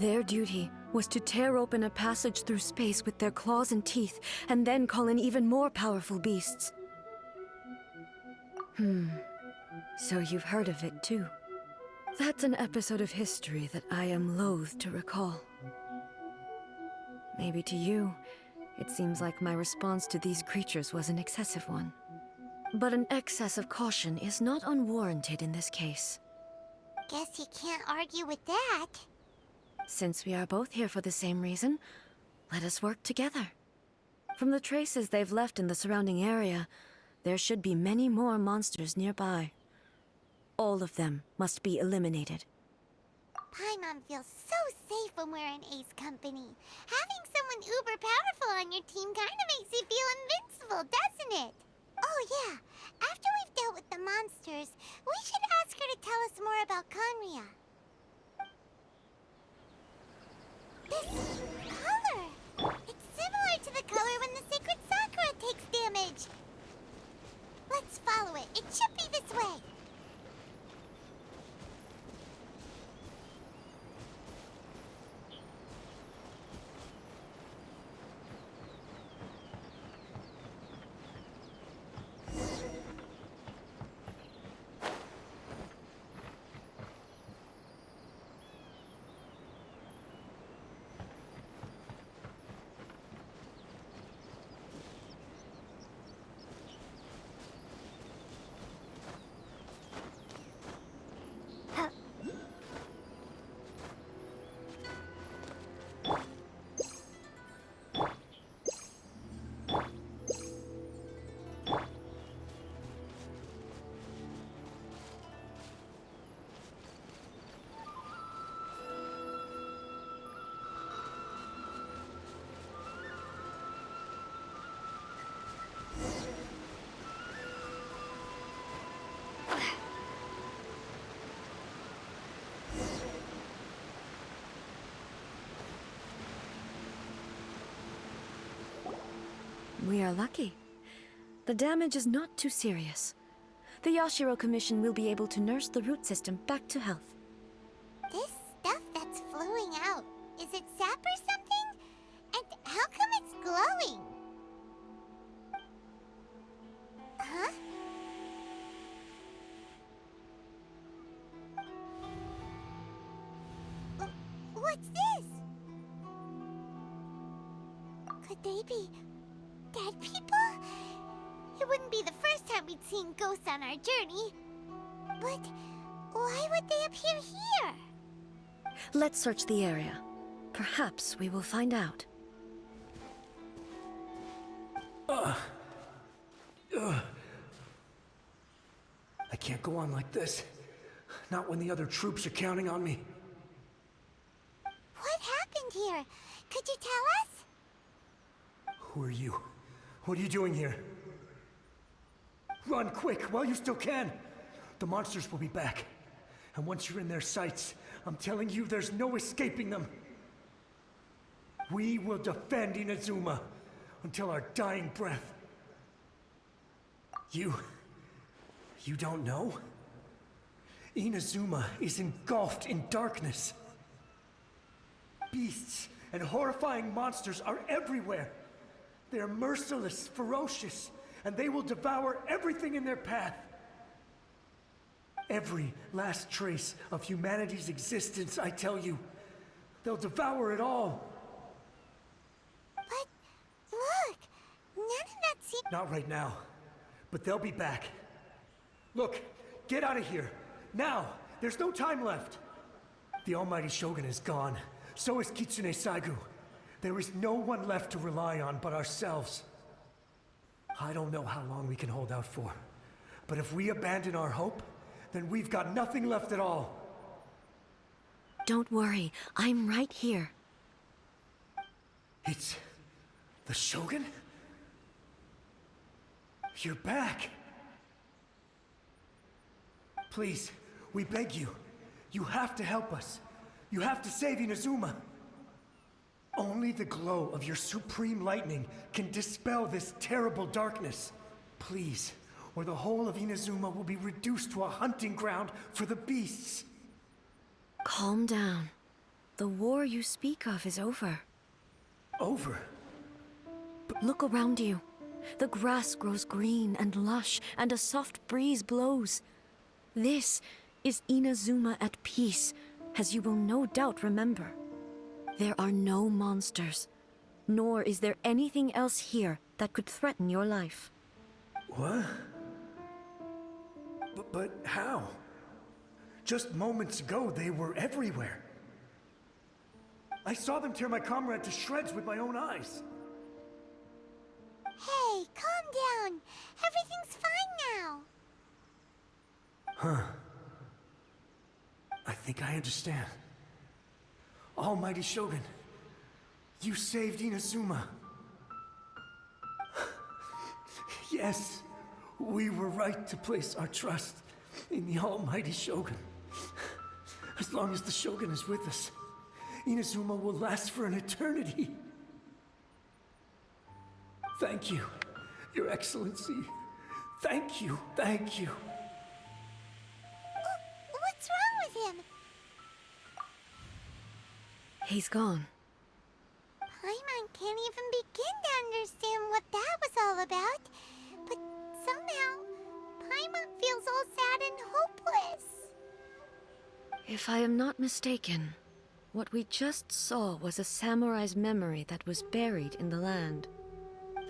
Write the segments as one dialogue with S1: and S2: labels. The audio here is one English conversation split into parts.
S1: Their duty was to tear open a passage through space with their claws and teeth, and then call in even more powerful beasts. So you've heard of it too. That's an episode of history that I am loath to recall. Maybe to you, it seems like my response to these creatures was an excessive one. But an excess of caution is not unwarranted in this case.
S2: Guess you can't argue with that.
S1: Since we are both here for the same reason, let us work together. From the traces they've left in the surrounding area, there should be many more monsters nearby. All of them must be eliminated.
S2: Paimon feels so safe when we're in Ace company. Having someone uber powerful on your team kinda makes you feel invincible, doesn't it? Oh yeah, after we've dealt with the monsters, we should ask her to tell us more about Conria. This color! It's similar to the color when the sacred Sakura takes damage. Let's follow it. It should be this way.
S1: We are lucky. The damage is not too serious. The Yashiro Commission will be able to nurse the root system back to health.
S2: This stuff that's flowing out, is it sap or something? And how come it's glowing? Huh? What's this? Could they be dead people? It wouldn't be the first time we'd seen ghosts on our journey. But why would they appear here?
S1: Let's search the area. Perhaps we will find out.
S3: I can't go on like this. Not when the other troops are counting on me.
S2: What happened here? Could you tell us?
S3: Who are you? What are you doing here? Run quick while you still can. The monsters will be back. And once you're in their sights, I'm telling you there's no escaping them. We will defend Inazuma until our dying breath. You don't know? Inazuma is engulfed in darkness. Beasts and horrifying monsters are everywhere. They're merciless, ferocious, and they will devour everything in their path. Every last trace of humanity's existence, I tell you. They'll devour it all.
S2: But look, none of that seems...
S3: Not right now, but they'll be back. Look, get out of here. Now, there's no time left. The almighty Shogun is gone. So is Kitsune-Saigu. There is no one left to rely on but ourselves. I don't know how long we can hold out for. But if we abandon our hope, then we've got nothing left at all.
S1: Don't worry, I'm right here.
S3: It's... the Shogun? You're back! Please, we beg you. You have to help us. You have to save Inazuma. Only the glow of your supreme lightning can dispel this terrible darkness. Please, or the whole of Inazuma will be reduced to a hunting ground for the beasts.
S1: Calm down. the war you speak of is over.
S3: Over?
S1: Look around you. The grass grows green and lush, and a soft breeze blows. This is Inazuma at peace, as you will no doubt remember. There are no monsters, nor is there anything else here that could threaten your life.
S3: What? But how? Just moments ago, they were everywhere. I saw them tear my comrade to shreds with my own eyes.
S2: Hey, calm down. Everything's fine now.
S3: Huh. I think I understand. Almighty Shogun, you saved Inazuma. Yes, we were right to place our trust in the Almighty Shogun. As long as the Shogun is with us, Inazuma will last for an eternity. Thank you, Your Excellency. Thank you, thank you.
S2: What's wrong with him?
S1: He's gone.
S2: Paimon can't even begin to understand what that was all about. But somehow, Paimon feels all sad and hopeless.
S1: If I am not mistaken, what we just saw was a samurai's memory that was buried in the land.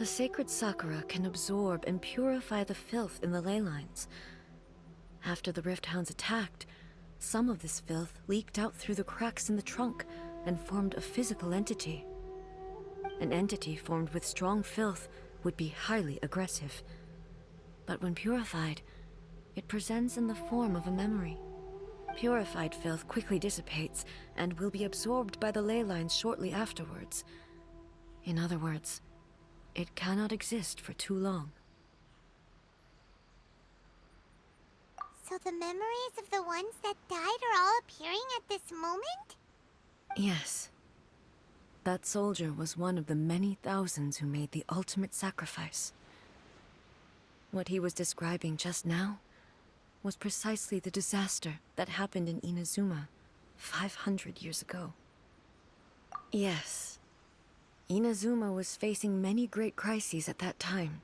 S1: The sacred sakura can absorb and purify the filth in the ley lines. After the Rift Hounds attacked, some of this filth leaked out through the cracks in the trunk and formed a physical entity. An entity formed with strong filth would be highly aggressive. But when purified, it presents in the form of a memory. Purified filth quickly dissipates and will be absorbed by the ley lines shortly afterwards. In other words, it cannot exist for too long.
S2: So the memories of the ones that died are all appearing at this moment?
S1: Yes. That soldier was one of the many thousands who made the ultimate sacrifice. What he was describing just now was precisely the disaster that happened in Inazuma 500 years ago. Yes. Inazuma was facing many great crises at that time.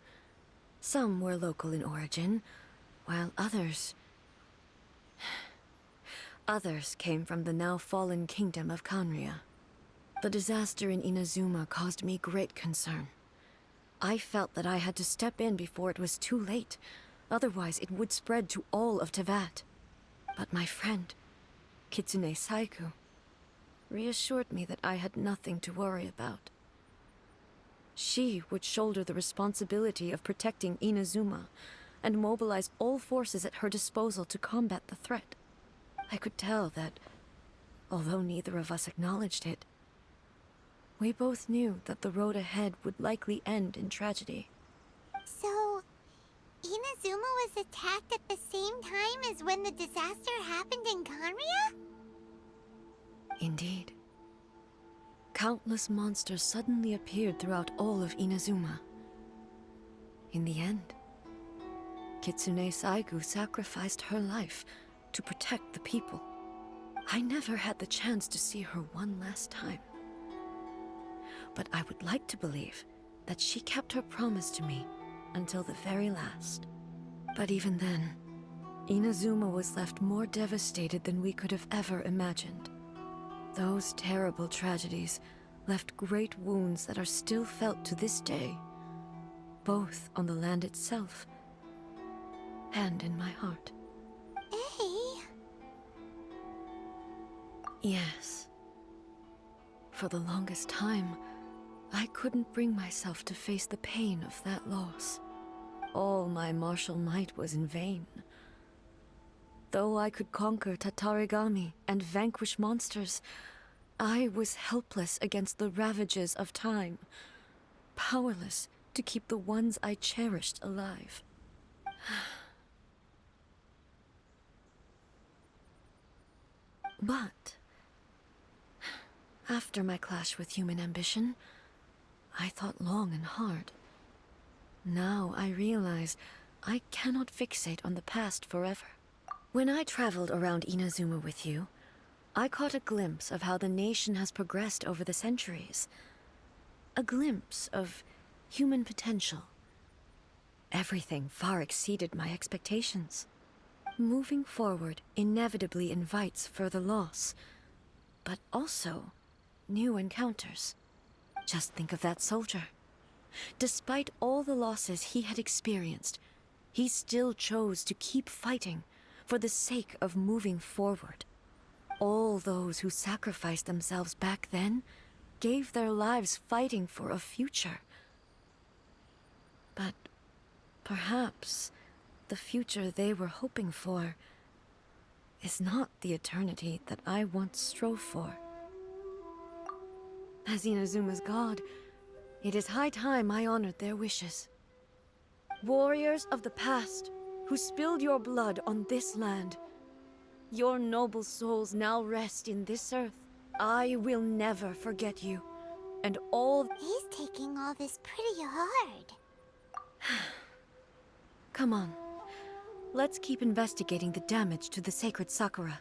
S1: Some were local in origin, while others came from the now fallen kingdom of Kanria. The disaster in Inazuma caused me great concern. I felt that I had to step in before it was too late, otherwise it would spread to all of Teyvat. But my friend, Kitsune-Saiku, reassured me that I had nothing to worry about. She would shoulder the responsibility of protecting Inazuma and mobilize all forces at her disposal to combat the threat. I could tell that, although neither of us acknowledged it, we both knew that the road ahead would likely end in tragedy.
S2: So, Inazuma was attacked at the same time as when the disaster happened in Kanria?
S1: Indeed. Countless monsters suddenly appeared throughout all of Inazuma. In the end, Kitsune-Saigu sacrificed her life to protect the people. I never had the chance to see her one last time. But I would like to believe that she kept her promise to me until the very last. But even then, Inazuma was left more devastated than we could have ever imagined. Those terrible tragedies left great wounds that are still felt to this day, both on the land itself and in my heart.
S2: Hey.
S1: Yes. For the longest time, I couldn't bring myself to face the pain of that loss. All my martial might was in vain. Though I could conquer Tatarigami and vanquish monsters, I was helpless against the ravages of time, powerless to keep the ones I cherished alive. But after my clash with human ambition, I thought long and hard. Now I realize I cannot fixate on the past forever. When I traveled around Inazuma with you, I caught a glimpse of how the nation has progressed over the centuries. A glimpse of human potential. Everything far exceeded my expectations. Moving forward inevitably invites further loss, but also new encounters. Just think of that soldier. Despite all the losses he had experienced, he still chose to keep fighting for the sake of moving forward. All those who sacrificed themselves back then gave their lives fighting for a future. But perhaps the future they were hoping for is not the eternity that I once strove for. As Inazuma's god, it is high time I honored their wishes. Warriors of the past, who spilled your blood on this land, your noble souls now rest in this earth. I will never forget you, and all...
S2: He's taking all this pretty hard.
S1: Come on. Let's keep investigating the damage to the sacred Sakura.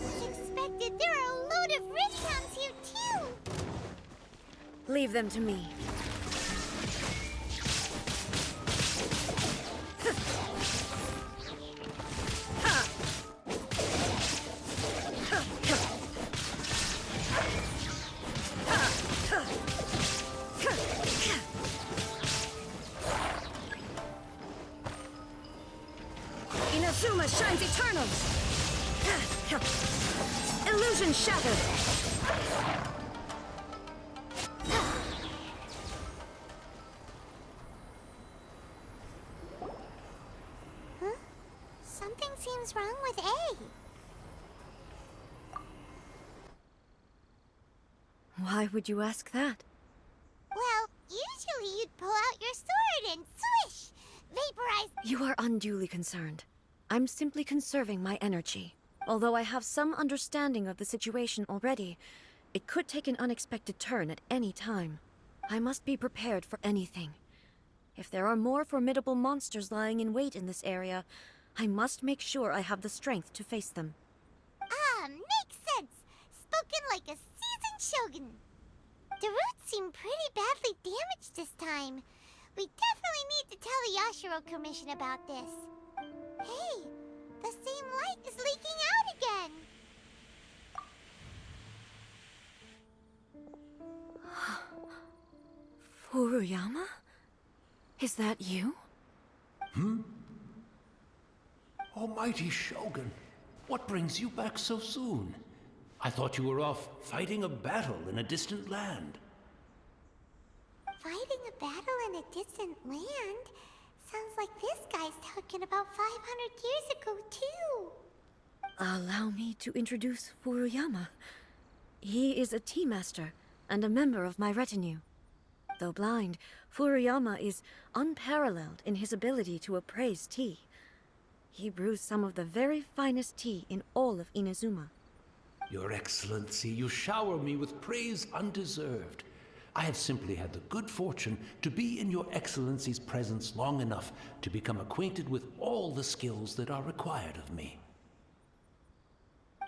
S2: As expected, there are a load of Ridgehounds here too!
S1: Leave them to me. Inazuma shines eternal! Illusion shattered!
S2: Huh? Something seems wrong with A.
S1: Why would you ask that?
S2: Well, usually you'd pull out your sword and swish! Vaporize...
S1: You are unduly concerned. I'm simply conserving my energy. Although I have some understanding of the situation already, it could take an unexpected turn at any time. I must be prepared for anything. If there are more formidable monsters lying in wait in this area, I must make sure I have the strength to face them.
S2: Ah, makes sense! Spoken like a seasoned shogun. The roots seem pretty badly damaged this time. We definitely need to tell the Yashiro Commission about this. Hey, the same light is leaking out again!
S1: Furuyama? Is that you?
S4: Almighty Shogun, what brings you back so soon? I thought you were off fighting a battle in a distant land.
S2: Fighting a battle in a distant land? Sounds like this guy's talking about 500 years ago, too.
S1: Allow me to introduce Furuyama. He is a tea master and a member of my retinue. Though blind, Furuyama is unparalleled in his ability to appraise tea. He brews some of the very finest tea in all of Inazuma.
S4: Your Excellency, you shower me with praise undeserved. I have simply had the good fortune to be in Your Excellency's presence long enough to become acquainted with all the skills that are required of me.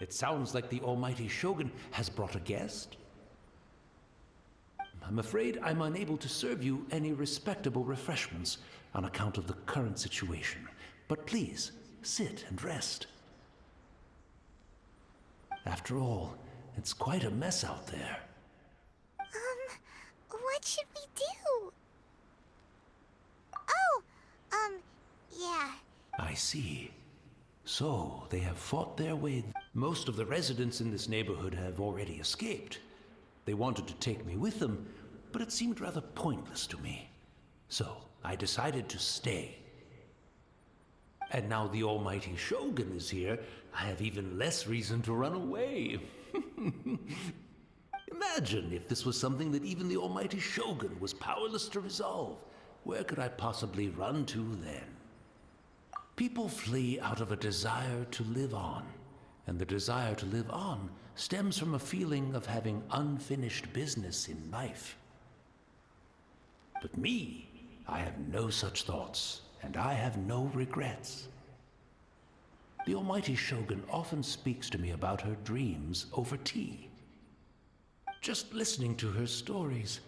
S4: It sounds like the Almighty Shogun has brought a guest. I'm afraid I'm unable to serve you any respectable refreshments on account of the current situation. But please, sit and rest. After all, it's quite a mess out there.
S2: What should we do? Oh, yeah.
S4: I see. So, they have fought their way. Most of the residents in this neighborhood have already escaped. They wanted to take me with them, but it seemed rather pointless to me. So, I decided to stay. And now the Almighty Shogun is here, I have even less reason to run away. Imagine if this was something that even the Almighty Shogun was powerless to resolve. Where could I possibly run to then? People flee out of a desire to live on, and the desire to live on stems from a feeling of having unfinished business in life. But me, I have no such thoughts, and I have no regrets. The almighty Shogun often speaks to me about her dreams over tea. Just listening to her stories,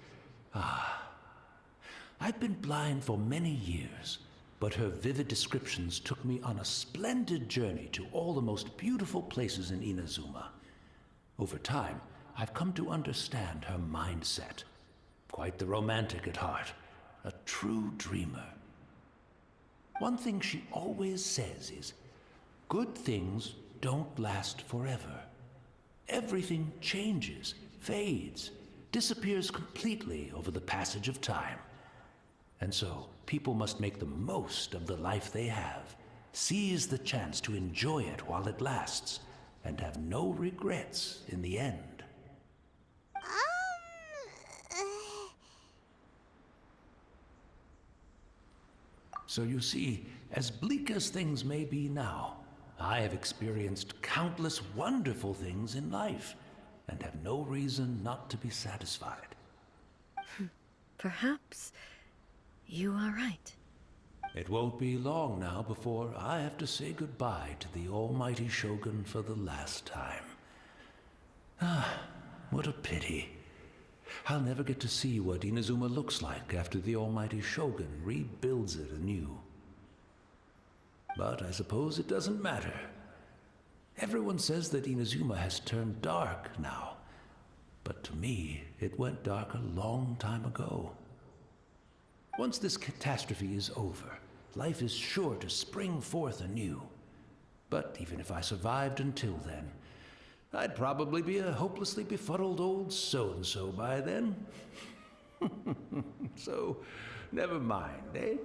S4: I've been blind for many years, but her vivid descriptions took me on a splendid journey to all the most beautiful places in Inazuma. Over time, I've come to understand her mindset. Quite the romantic at heart, a true dreamer. One thing she always says is, good things don't last forever. Everything changes, fades, disappears completely over the passage of time. And so, people must make the most of the life they have, seize the chance to enjoy it while it lasts, and have no regrets in the end. So you see, as bleak as things may be now, I have experienced countless wonderful things in life, and have no reason not to be satisfied.
S1: Perhaps you are right.
S4: It won't be long now before I have to say goodbye to the almighty Shogun for the last time. What a pity. I'll never get to see what Inazuma looks like after the almighty Shogun rebuilds it anew. But I suppose it doesn't matter. Everyone says that Inazuma has turned dark now, but to me, it went dark a long time ago. Once this catastrophe is over, life is sure to spring forth anew. But even if I survived until then, I'd probably be a hopelessly befuddled old so-and-so by then. So, never mind, eh?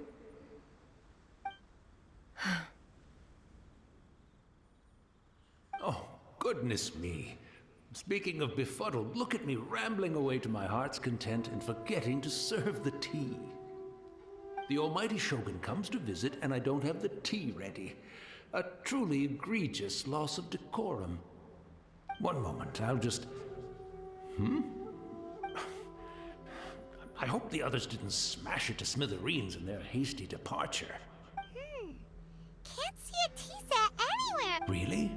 S4: Oh, goodness me. Speaking of befuddled, look at me rambling away to my heart's content and forgetting to serve the tea. The almighty Shogun comes to visit and I don't have the tea ready. A truly egregious loss of decorum. One moment, I'll just... I hope the others didn't smash it to smithereens in their hasty departure.
S2: Can't see a tea set anywhere.
S4: Really?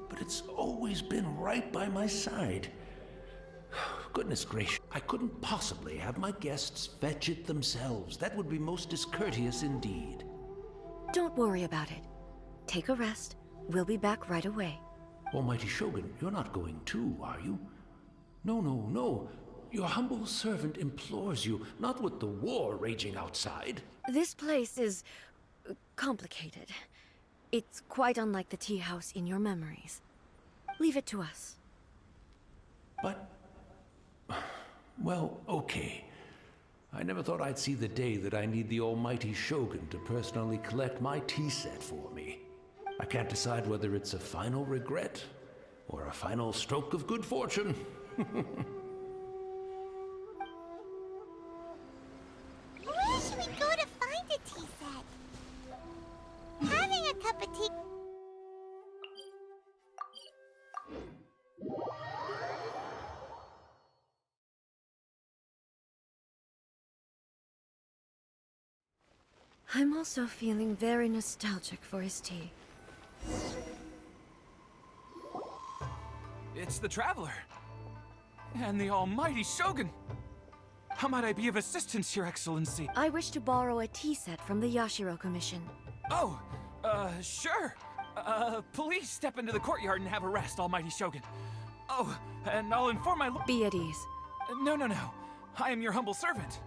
S4: But it's always been right by my side. Goodness gracious, I couldn't possibly have my guests fetch it themselves. That would be most discourteous indeed.
S1: Don't worry about it. Take a rest. We'll be back right away.
S4: Almighty Shogun, you're not going too, are you? No, no, no. Your humble servant implores you, not with the war raging outside.
S1: This place is complicated. It's quite unlike the tea house in your memories. Leave it to us.
S4: But... well, okay. I never thought I'd see the day that I need the almighty Shogun to personally collect my tea set for me. I can't decide whether it's a final regret or a final stroke of good fortune.
S2: Where should we go to find a tea set? Having a cup of tea...
S1: I'm also feeling very nostalgic for his tea.
S5: It's the Traveler. And the almighty Shogun. How might I be of assistance, Your Excellency?
S1: I wish to borrow a tea set from the Yashiro Commission.
S5: Oh, sure. Please step into the courtyard and have a rest, almighty Shogun. Oh, and I'll inform my
S1: Be at ease.
S5: No. I am your humble servant.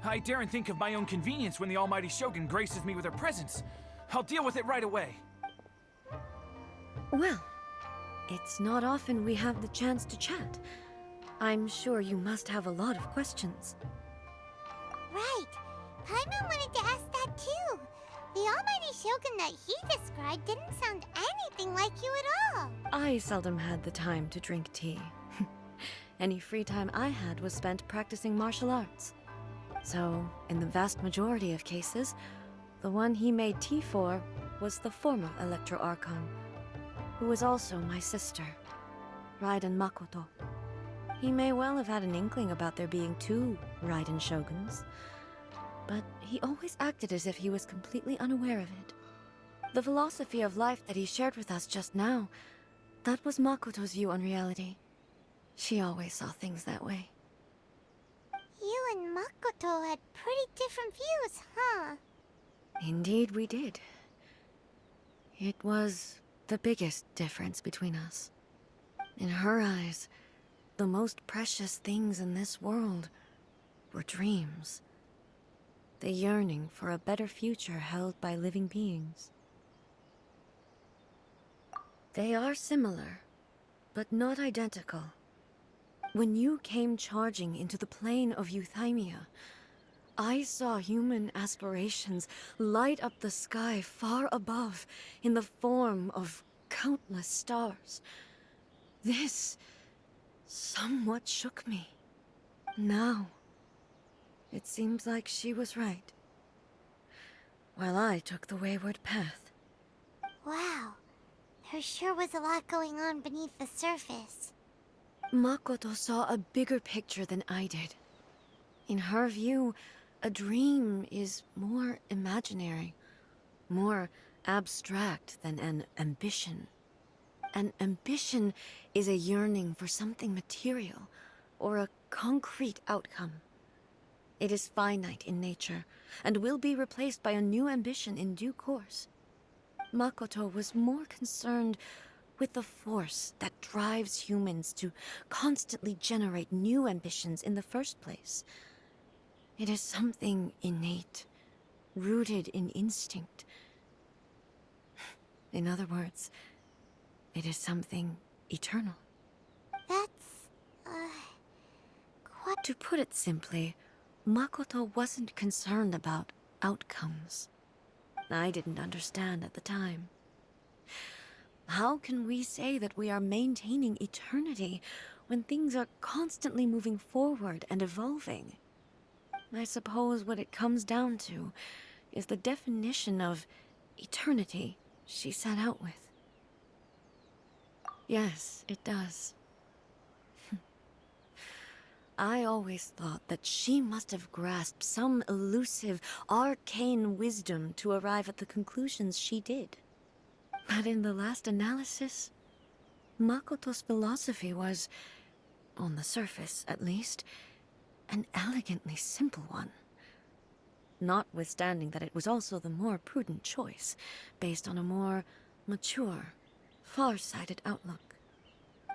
S5: I daren't think of my own convenience when the almighty Shogun graces me with her presence. I'll deal with it right away.
S1: Well, it's not often we have the chance to chat. I'm sure you must have a lot of questions.
S2: Right. Paimon wanted to ask that too. The almighty Shogun that he described didn't sound anything like you at all.
S1: I seldom had the time to drink tea. Any free time I had was spent practicing martial arts. So, in the vast majority of cases, the one he made tea for was the former Electro Archon, who was also my sister, Raiden Makoto. He may well have had an inkling about there being two Raiden Shoguns, but he always acted as if he was completely unaware of it. The philosophy of life that he shared with us just now, that was Makoto's view on reality. She always saw things that way.
S2: You and Makoto had pretty different views, huh?
S1: Indeed we did. It was the biggest difference between us. In her eyes, the most precious things in this world were dreams. The yearning for a better future held by living beings. They are similar, but not identical. When you came charging into the plane of Euthymia, I saw human aspirations light up the sky far above in the form of countless stars. This somewhat shook me. Now, it seems like she was right, while I took the wayward path.
S2: Wow. There sure was a lot going on beneath the surface.
S1: Makoto saw a bigger picture than I did. In her view, a dream is more imaginary, more abstract than an ambition. An ambition is a yearning for something material, or a concrete outcome. It is finite in nature, and will be replaced by a new ambition in due course. Makoto was more concerned with the force that drives humans to constantly generate new ambitions in the first place. It is something innate, rooted in instinct. In other words, it is something eternal.
S2: That's, quite...
S1: To put it simply, Makoto wasn't concerned about outcomes. I didn't understand at the time. How can we say that we are maintaining eternity when things are constantly moving forward and evolving? I suppose what it comes down to is the definition of eternity she set out with. Yes, it does. I always thought that she must have grasped some elusive, arcane wisdom to arrive at the conclusions she did. But in the last analysis, Makoto's philosophy was, on the surface at least, an elegantly simple one. Notwithstanding that it was also the more prudent choice, based on a more mature, far-sighted outlook.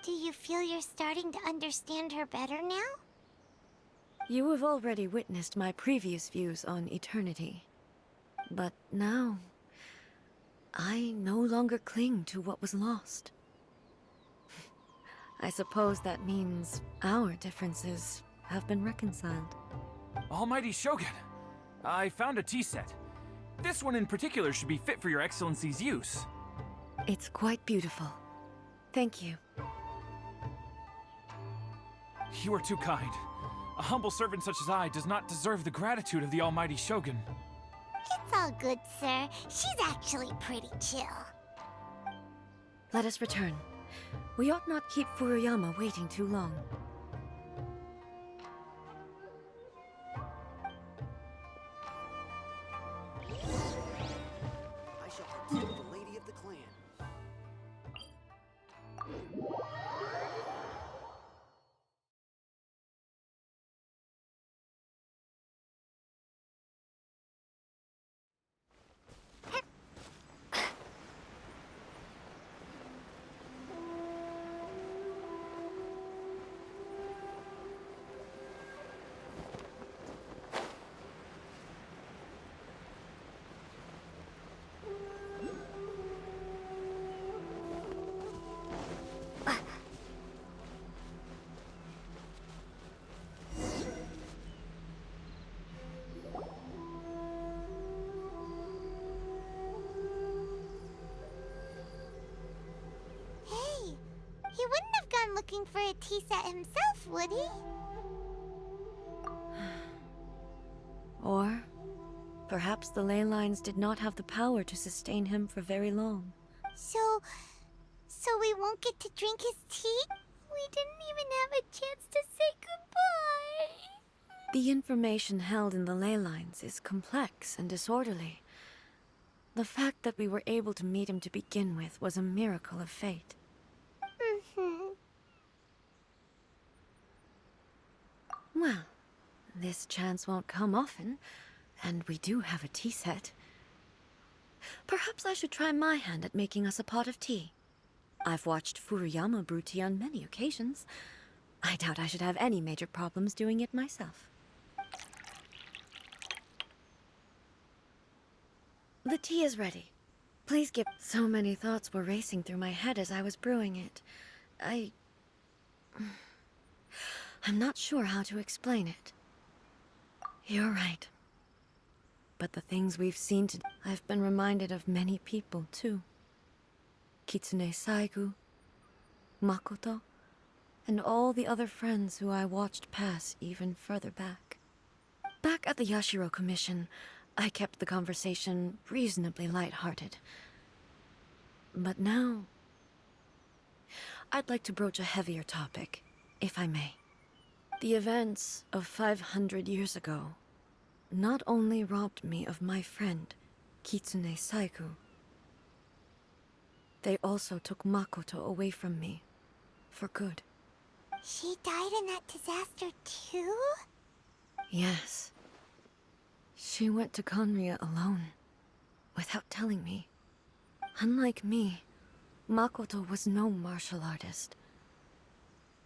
S2: Do you feel you're starting to understand her better now?
S1: You have already witnessed my previous views on eternity. But now, I no longer cling to what was lost. I suppose that means our differences have been reconciled.
S5: Almighty Shogun, I found a tea set. This one in particular should be fit for your Excellency's use.
S1: It's quite beautiful. Thank you.
S5: You are too kind. A humble servant such as I does not deserve the gratitude of the Almighty Shogun.
S2: It's all good, sir. She's actually pretty chill.
S1: Let us return. We ought not keep Furuyama waiting too long.
S6: I shall protect the lady of the clan.
S2: Hey, he wouldn't have gone looking for a tea set himself, would he?
S1: Or Perhaps the ley lines did not have the power to sustain him for very long.
S2: So we won't get to drink his tea? We didn't even have a chance to say goodbye.
S1: The information held in the ley lines is complex and disorderly. The fact that we were able to meet him to begin with was a miracle of fate. Well, this chance won't come often, and we do have a tea set. Perhaps I should try my hand at making us a pot of tea. I've watched Furuyama brew tea on many occasions. I doubt I should have any major problems doing it myself. The tea is ready. Please give... So many thoughts were racing through my head as I was brewing it. I'm not sure how to explain it. You're right. But the things we've seen today, I've been reminded of many people, too. Kitsune-Saigu, Makoto, and all the other friends who I watched pass even further back. Back at the Yashiro Commission, I kept the conversation reasonably light-hearted. But now, I'd like to broach a heavier topic, if I may. The events of 500 years ago not only robbed me of my friend, Kitsune-Saigu, they also took Makoto away from me, for good.
S2: She died in that disaster too?
S1: Yes. She went to Conria alone, without telling me. Unlike me, Makoto was no martial artist.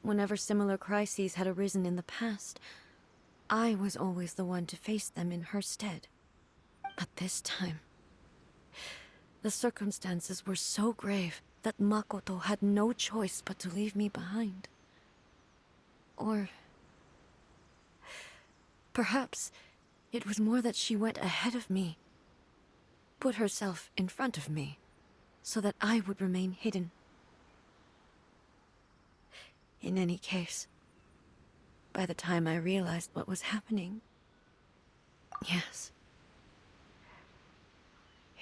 S1: Whenever similar crises had arisen in the past, I was always the one to face them in her stead. But this time, the circumstances were so grave that Makoto had no choice but to leave me behind. Or... perhaps it was more that she went ahead of me, put herself in front of me, so that I would remain hidden. In any case, by the time I realized what was happening, yes,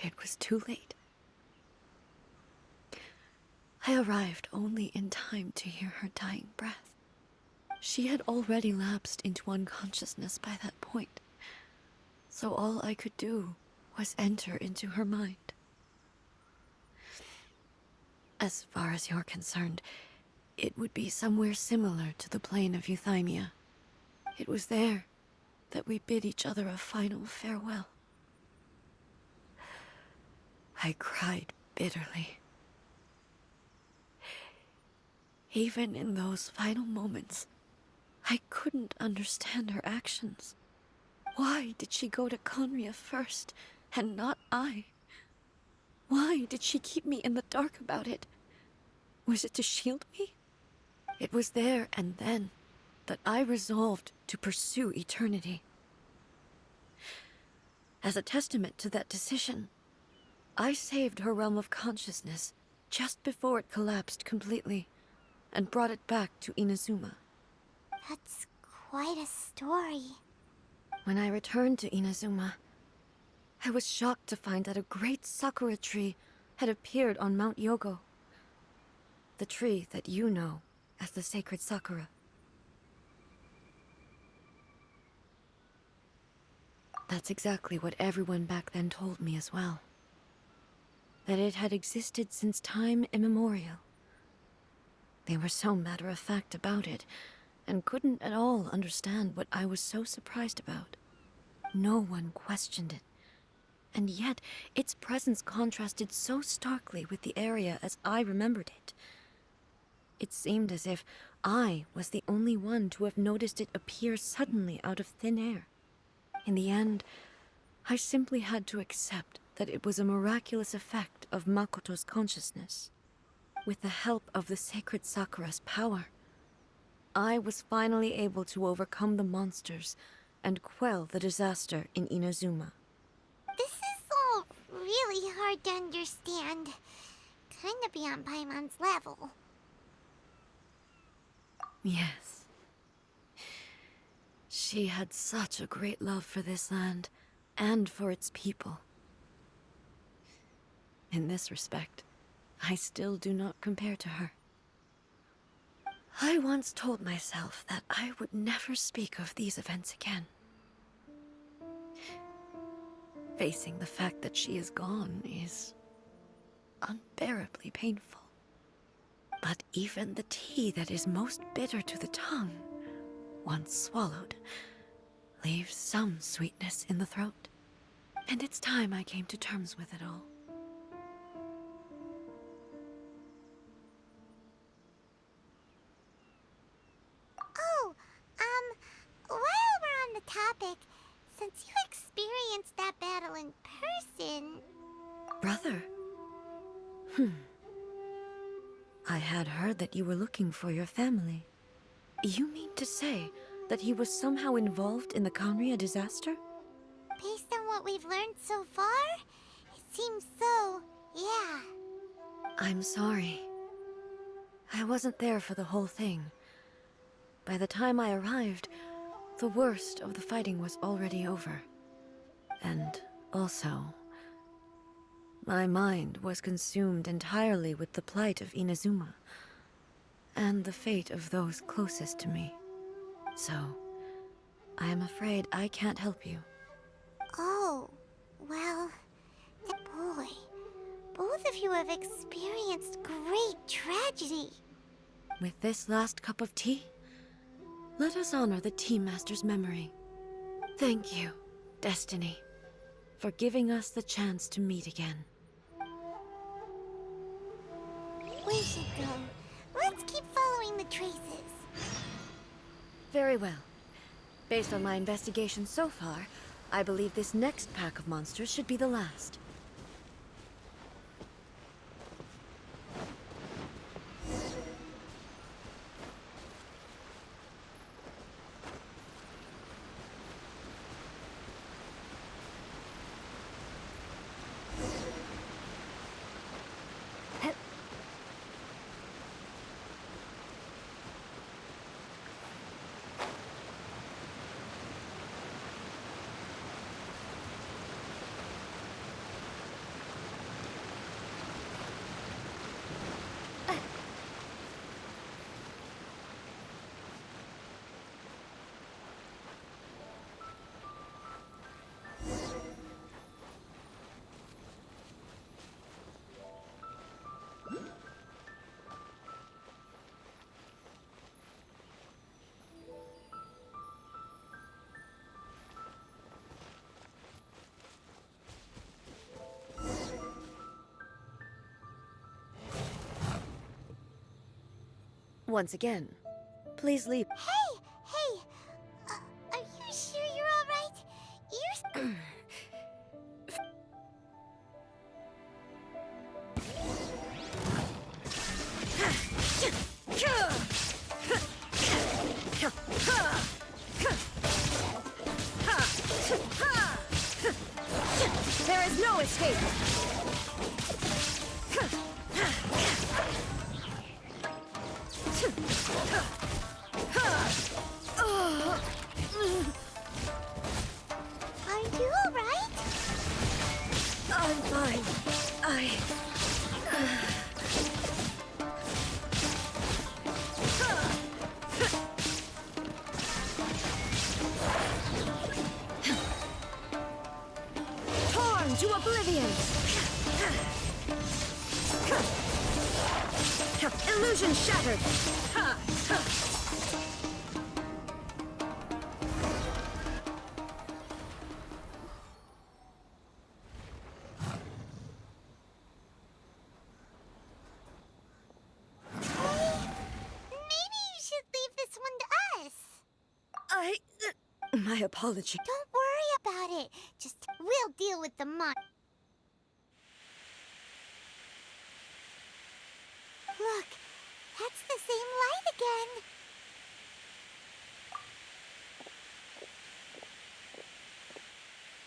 S1: it was too late. I arrived only in time to hear her dying breath. She had already lapsed into unconsciousness by that point, so all I could do was enter into her mind. As far as you're concerned, it would be somewhere similar to the plane of Euthymia. It was there that we bid each other a final farewell. I cried bitterly. Even in those final moments, I couldn't understand her actions. Why did she go to Conria first, and not I? Why did she keep me in the dark about it? Was it to shield me? It was there and then that I resolved to pursue eternity. As a testament to that decision, I saved her realm of consciousness just before it collapsed completely, and brought it back to Inazuma.
S2: That's quite a story.
S1: When I returned to Inazuma, I was shocked to find that a great sakura tree had appeared on Mount Yogo. The tree that you know as the sacred sakura. That's exactly what everyone back then told me as well. That it had existed since time immemorial. They were so matter-of-fact about it, and couldn't at all understand what I was so surprised about. No one questioned it, and yet its presence contrasted so starkly with the area as I remembered it. It seemed as if I was the only one to have noticed it appear suddenly out of thin air. In the end, I simply had to accept that it was a miraculous effect of Makoto's consciousness. With the help of the sacred Sakura's power, I was finally able to overcome the monsters and quell the disaster in Inazuma.
S2: This is all really hard to understand. Kinda beyond Paimon's level.
S1: Yes. She had such a great love for this land, and for its people. In this respect, I still do not compare to her. I once told myself that I would never speak of these events again. Facing the fact that she is gone is unbearably painful. But even the tea that is most bitter to the tongue, once swallowed, leaves some sweetness in the throat. And it's time I came to terms with it all.
S2: Oh, while we're on the topic, since you experienced that battle in person...
S1: Brother? I had heard that you were looking for your family. You mean to say that he was somehow involved in the Conria disaster?
S2: Based on what we've learned so far, it seems so, yeah.
S1: I'm sorry. I wasn't there for the whole thing. By the time I arrived, the worst of the fighting was already over. And also, my mind was consumed entirely with the plight of Inazuma, and the fate of those closest to me. So, I am afraid I can't help you.
S2: Oh, well, boy, both of you have experienced great tragedy.
S1: With this last cup of tea, let us honor the Tea Master's memory. Thank you, Destiny, for giving us the chance to meet again.
S2: We should go. Let's keep following the traces.
S1: Very well. Based on my investigation so far, I believe this next pack of monsters should be the last. Once again, please leave.
S2: Hey, are you sure you're all right? You're...
S1: There is no escape!
S2: Are you all right?
S1: I'm fine. Torn to oblivion! Illusion shattered!
S2: Maybe you should leave this one to us.
S1: My apology.
S2: Don't worry about it. Just, we'll deal with the mon... Look, that's the same light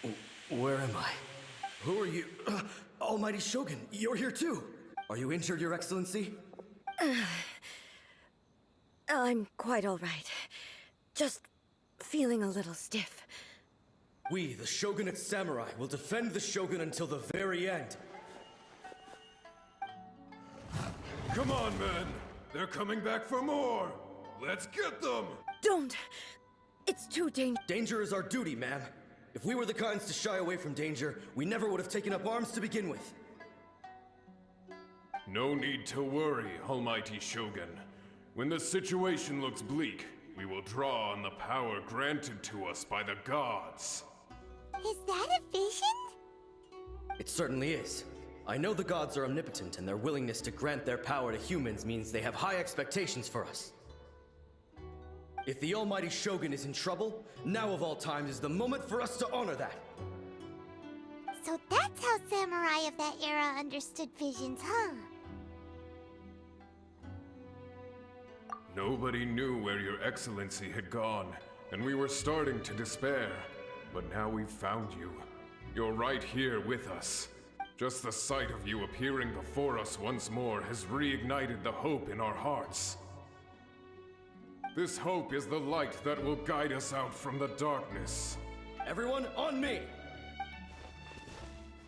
S2: again.
S6: Where am I? Who are you? Almighty Shogun, you're here too. Are you injured, Your Excellency?
S1: I'm quite all right. Just feeling a little stiff.
S6: We, the Shogunate Samurai, will defend the Shogun until the very end.
S7: Come on, men! They're coming back for more! Let's get them!
S1: Don't! It's too dangerous.
S6: Danger is our duty, ma'am. If we were the kinds to shy away from danger, we never would have taken up arms to begin with.
S7: No need to worry, Almighty Shogun. When the situation looks bleak, we will draw on the power granted to us by the gods.
S2: Is that a vision?
S6: It certainly is. I know the gods are omnipotent, and their willingness to grant their power to humans means they have high expectations for us. If the Almighty Shogun is in trouble, now of all times is the moment for us to honor that.
S2: So that's how samurai of that era understood visions, huh?
S7: Nobody knew where your excellency had gone, and we were starting to despair. But now we've found you. You're right here with us. Just the sight of you appearing before us once more has reignited the hope in our hearts. This hope is the light that will guide us out from the darkness.
S6: Everyone, on me!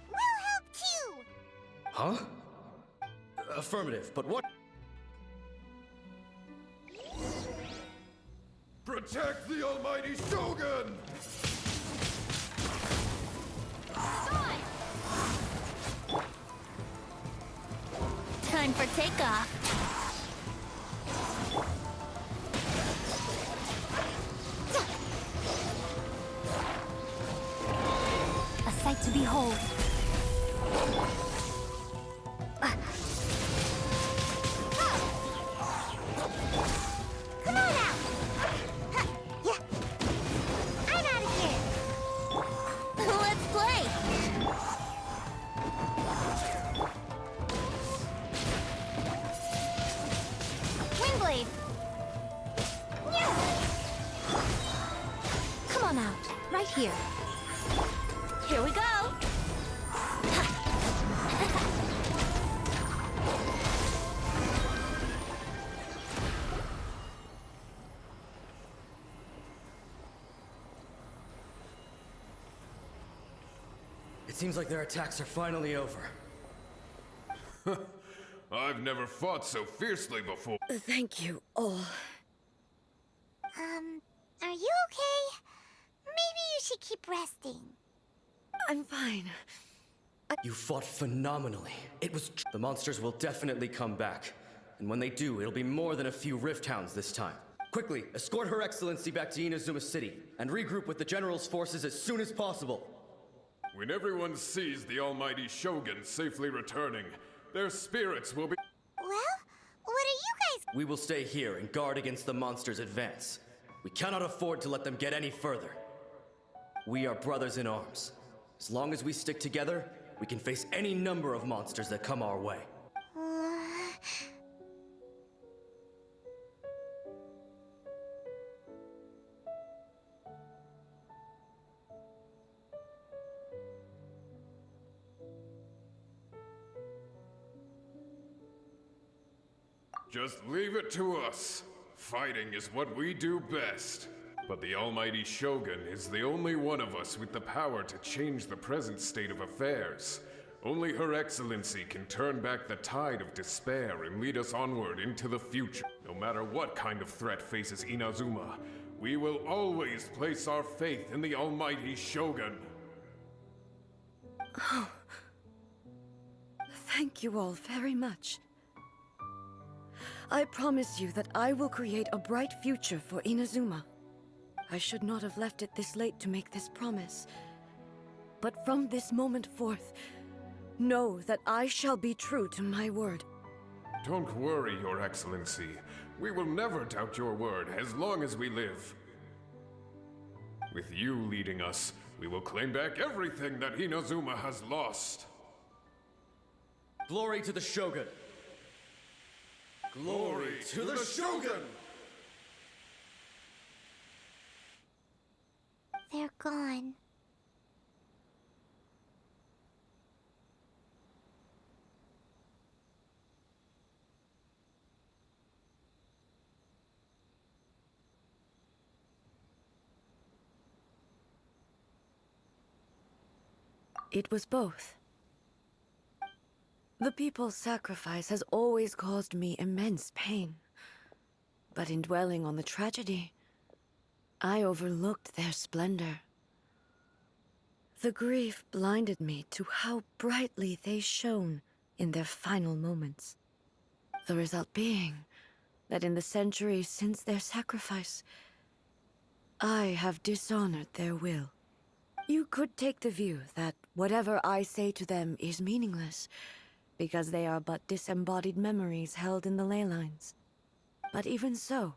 S2: We'll help too!
S6: Huh? Affirmative, but what?
S7: Protect the Almighty Shogun!
S2: Time for takeoff. A sight to behold. Come on out! Yeah. I'm out of here. Let's play. Windblade. Come on out, right here. Here we go.
S6: It seems like their attacks are finally over.
S7: I've never fought so fiercely before.
S1: Thank you all.
S2: Are you okay? Maybe you should keep resting.
S1: I'm fine.
S6: You fought phenomenally. It was the monsters will definitely come back. And when they do, it'll be more than a few Rift Hounds this time. Quickly, escort Her Excellency back to Inazuma City, and regroup with the General's forces as soon as possible.
S7: When everyone sees the Almighty Shogun safely returning, their spirits will be...
S2: Well, what are you guys...
S6: We will stay here and guard against the monsters' advance. We cannot afford to let them get any further. We are brothers in arms. As long as we stick together, we can face any number of monsters that come our way.
S7: Just leave it to us. Fighting is what we do best. But the Almighty Shogun is the only one of us with the power to change the present state of affairs. Only Her Excellency can turn back the tide of despair and lead us onward into the future. No matter what kind of threat faces Inazuma, we will always place our faith in the Almighty Shogun.
S1: Oh. Thank you all very much. I promise you that I will create a bright future for Inazuma. I should not have left it this late to make this promise. But from this moment forth, know that I shall be true to my word.
S7: Don't worry, Your Excellency. We will never doubt your word as long as we live. With you leading us, we will claim back everything that Inazuma has lost.
S6: Glory to the Shogun! Glory to the Shogun!
S2: They're gone.
S1: It was both. The people's sacrifice has always caused me immense pain. But in dwelling on the tragedy, I overlooked their splendor. The grief blinded me to how brightly they shone in their final moments. The result being that in the centuries since their sacrifice, I have dishonored their will. You could take the view that whatever I say to them is meaningless, because they are but disembodied memories held in the ley lines. But even so,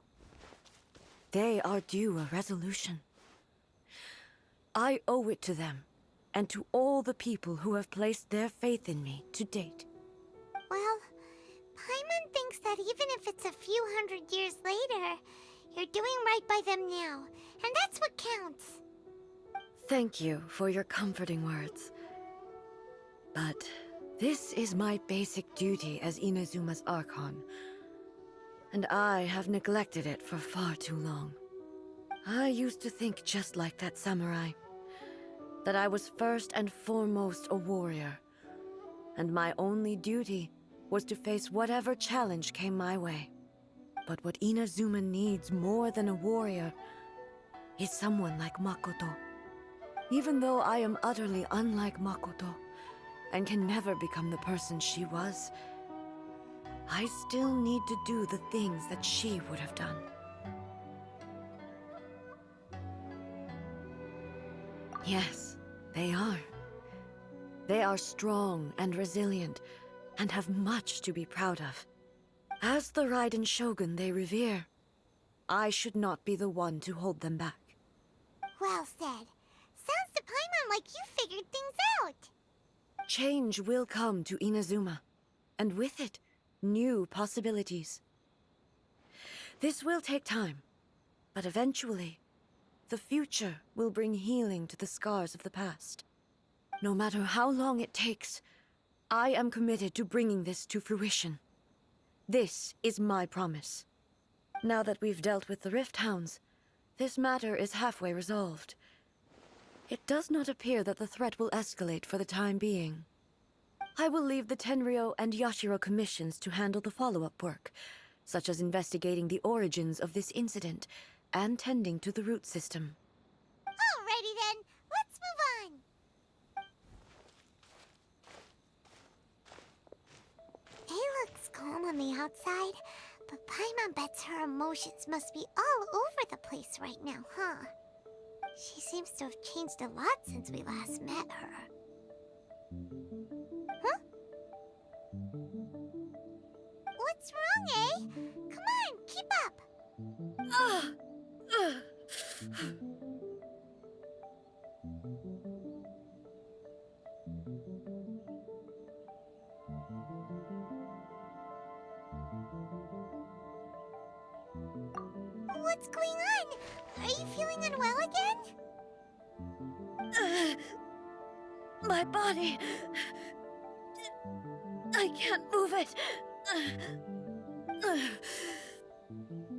S1: they are due a resolution. I owe it to them, and to all the people who have placed their faith in me to date.
S2: Well, Paimon thinks that even if it's a few hundred years later, you're doing right by them now, and that's what counts.
S1: Thank you for your comforting words. But this is my basic duty as Inazuma's Archon, and I have neglected it for far too long. I used to think just like that samurai, that I was first and foremost a warrior, and my only duty was to face whatever challenge came my way. But what Inazuma needs more than a warrior is someone like Makoto. Even though I am utterly unlike Makoto, and can never become the person she was, I still need to do the things that she would have done. Yes, they are. They are strong and resilient, and have much to be proud of. As the Raiden Shogun they revere, I should not be the one to hold them back.
S2: Well said. Sounds to Paimon like you figured things out.
S1: Change will come to Inazuma, and with it, new possibilities. This will take time, but eventually, the future will bring healing to the scars of the past. No matter how long it takes, I am committed to bringing this to fruition. This is my promise. Now that we've dealt with the Rift Hounds, this matter is halfway resolved. It does not appear that the threat will escalate for the time being. I will leave the Tenryo and Yashiro commissions to handle the follow-up work, such as investigating the origins of this incident and tending to the root system.
S2: Alrighty then, let's move on. It looks calm on the outside, but Paimon bets her emotions must be all over the place right now, huh? She seems to have changed a lot since we last met her. Huh? What's wrong, eh? Come on, keep up! What's going on? Are you feeling unwell again?
S1: My body... I can't move it.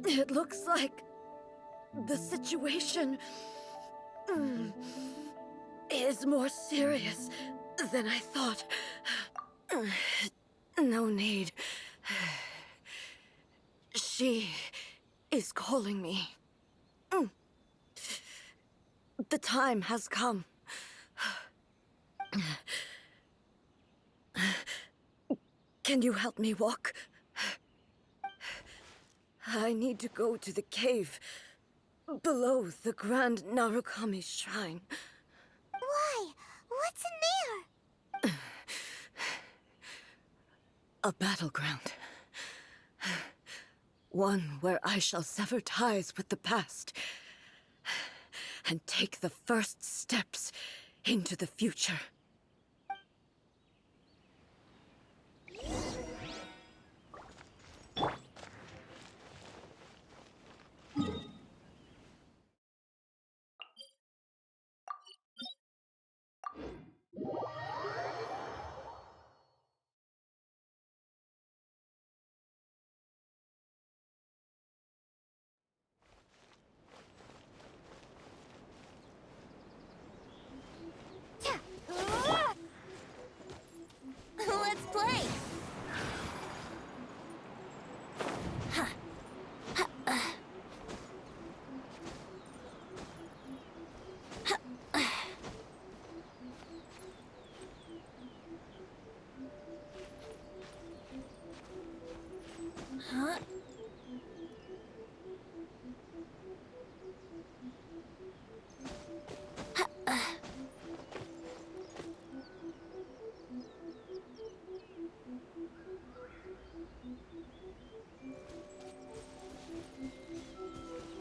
S1: It looks like the situation is more serious than I thought. No need. She is calling me. The time has come. Can you help me walk? I need to go to the cave below the Grand Narukami Shrine.
S2: Why? What's in there?
S1: A battleground. One where I shall sever ties with the past and take the first steps into the future.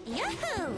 S2: Yahoo!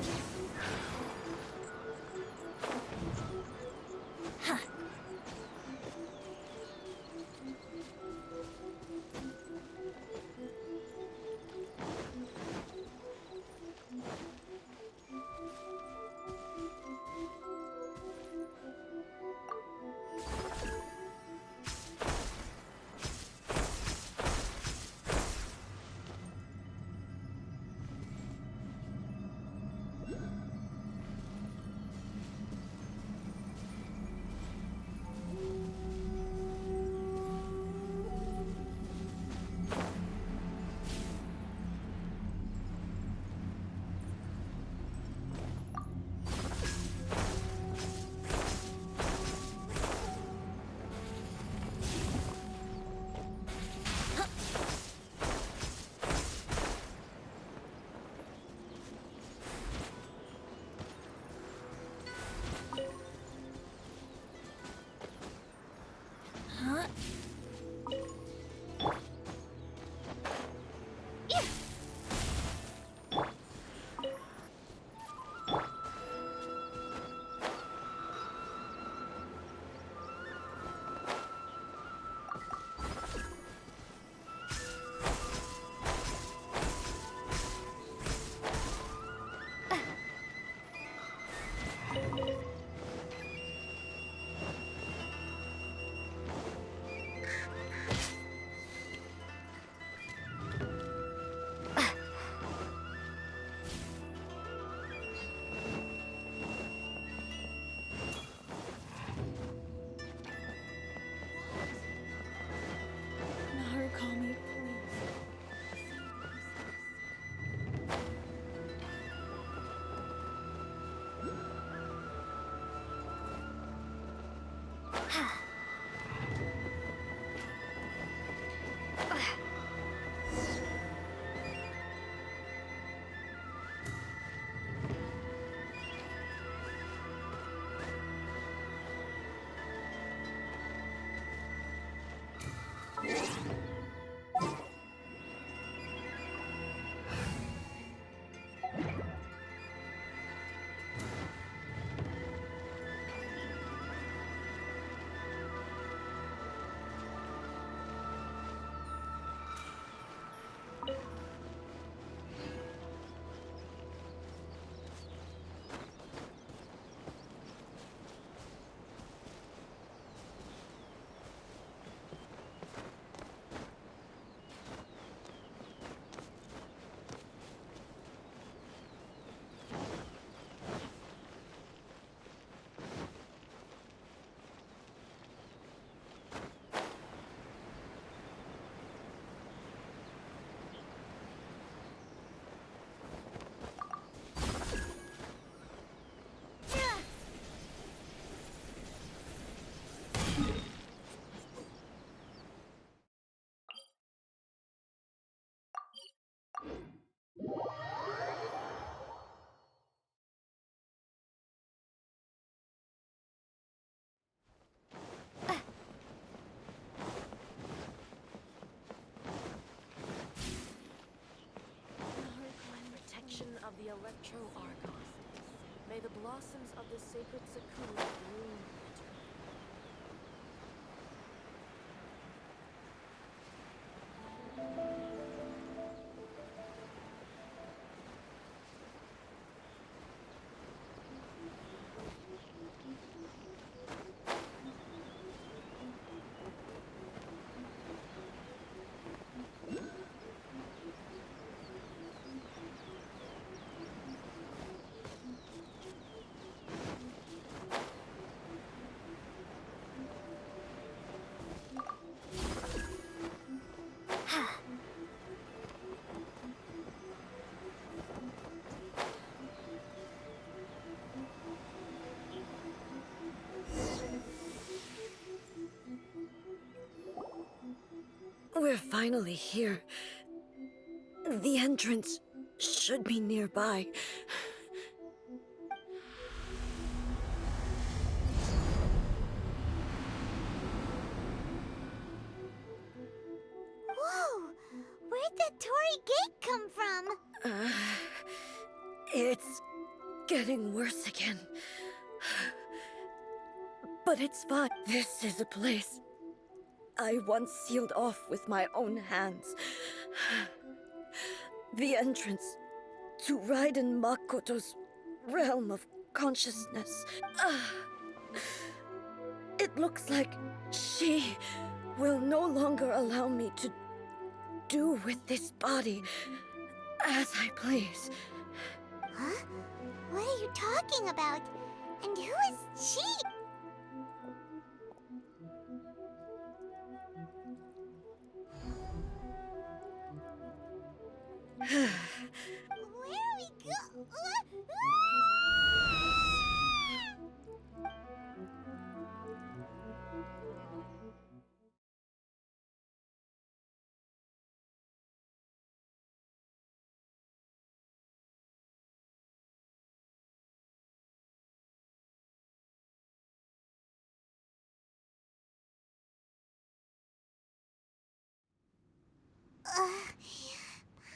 S1: Naru, call me, please. Of the Electro Argon. May the blossoms of the sacred Sakura bloom We're finally here. The entrance should be nearby.
S2: Whoa! Where'd the Torii Gate come from?
S1: It's getting worse again. But it's fine. This is a place I once sealed off with my own hands. The entrance to Raiden Makoto's realm of consciousness. It looks like she will no longer allow me to do with this body as I please.
S2: Huh? What are you talking about? And who is she? Where are we go?